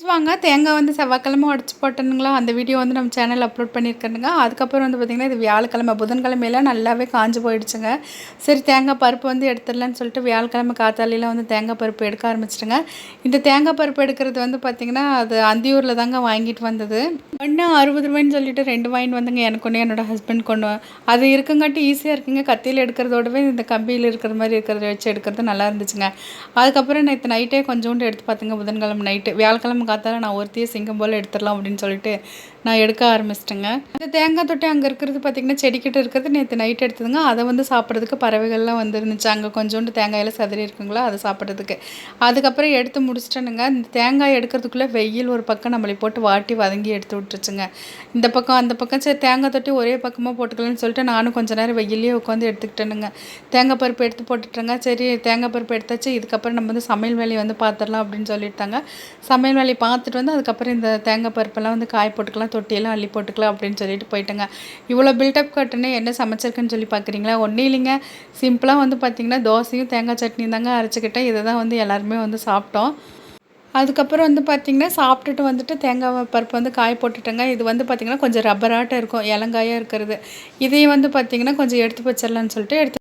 வாங்க தேங்காய் வந்து செவ்வாய்க்கிழமை உடச்சி போட்டேனுங்களா, அந்த வீடியோ வந்து நம்ம சேனலில் அப்லோட் பண்ணியிருக்கேனுங்க. அதுக்கப்புறம் வந்து பார்த்திங்கன்னா இது வியாழக்கிழமை புதன்கிழமையில நல்லாவே காஞ்சு போயிடுச்சுங்க. சரி தேங்காய் பருப்பு வந்து எடுத்துடலான்னு சொல்லிட்டு வியாழக்கிழமை காத்தாலையில் வந்து தேங்காய் பருப்பு எடுக்க ஆரம்பிச்சிட்டுங்க. இந்த தேங்காய் பருப்பு எடுக்கிறது வந்து பார்த்திங்கன்னா அது அந்தியூரில் தாங்க வாங்கிட்டு வந்தது. ஒன்று 60 ரூபாய்ன்னு சொல்லிட்டு 2 வாங்கிட்டு வந்துங்க. எனக்கு ஒன்று என்னோடய ஹஸ்பண்ட் கொண்டு அது இருக்குங்காட்டி ஈஸியாக இருக்குங்க. கத்தியில் எடுக்கிறதோடவே இந்த கம்பியில் இருக்கிற மாதிரி இருக்கிறத வச்சு எடுக்கிறது நல்லா இருந்துச்சுங்க. அதுக்கப்புறம் நேற்று நைட்டே கொஞ்சோண்டு எடுத்து பார்த்துங்க. புதன்கிழமை நைட்டு வியாழக்கிழமை காத்தால நான் ஒருத்தையே சிங்கம் போல் எடுத்துடலாம் அப்படின்னு சொல்லிட்டு நான் எடுக்க ஆரம்பிச்சிட்டேங்க. இந்த தேங்காய் தொட்டி அங்கே இருக்கிறது பார்த்திங்கன்னா செடிக்கிட்ட இருக்கிறது நேற்று நைட் எடுத்ததுங்க. அதை வந்து சாப்பிட்றதுக்கு பறவைகள்லாம் வந்துருந்துச்சு. அங்கே கொஞ்சோண்டு தேங்காயெல்லாம் சதுரி இருக்குங்களா அதை சாப்பிட்றதுக்கு. அதுக்கப்புறம் எடுத்து முடிச்சிட்டேனுங்க. இந்த தேங்காய் எடுக்கிறதுக்குள்ளே வெயில் ஒரு பக்கம் நம்மளை போட்டு வாட்டி வதங்கி எடுத்து விட்டுருச்சுங்க. இந்த பக்கம் அந்த பக்கம் சரி தேங்காய் தொட்டி ஒரே பக்கமாக போட்டுக்கலான்னு சொல்லிட்டு நானும் கொஞ்சம் நேரம் வெயிலே உட்காந்து எடுத்துக்கிட்டேனுங்க. தேங்காய் பருப்பு எடுத்து போட்டுட்டேங்க. சரி தேங்காய் பருப்பு எடுத்தாச்சு, இதுக்கப்புறம் நம்ம வந்து சமையல் வேலையை வந்து பார்த்துடலாம் அப்படின்னு சொல்லிட்டாங்க. சமையல் வேலையை பார்த்துட்டு வந்து அதுக்கப்புறம் இந்த தேங்காய் பருப்பெல்லாம் வந்து காய போட்டுக்கலாம், தொட்டியெல்லாம் அள்ளி போட்டுக்கலாம் அப்படின்னு சொல்லிட்டு போயிட்டேங்க. இவ்வளோ பில்டப் கட்டுன்னு என்ன சமைச்சிருக்குன்னு சொல்லி பார்க்குறீங்களா? ஒன்றும் இல்லைங்க, சிம்பிளாக வந்து பார்த்திங்கன்னா தோசையும் தேங்காய் சட்னியும் தாங்க அரைச்சிக்கிட்டேன். இதை தான் வந்து எல்லாருமே வந்து சாப்பிட்டோம். அதுக்கப்புறம் வந்து பார்த்திங்கன்னா சாப்பிட்டுட்டு வந்துட்டு தேங்காய் பருப்பு வந்து காய போட்டுட்டேங்க. இது வந்து பார்த்திங்கன்னா கொஞ்சம் ரப்பராட்டம் இருக்கும், இளங்காயாக இருக்கிறது. இதையும் வந்து பார்த்திங்கன்னா கொஞ்சம் எடுத்து வச்சிடலான்னு சொல்லிட்டு எடுத்து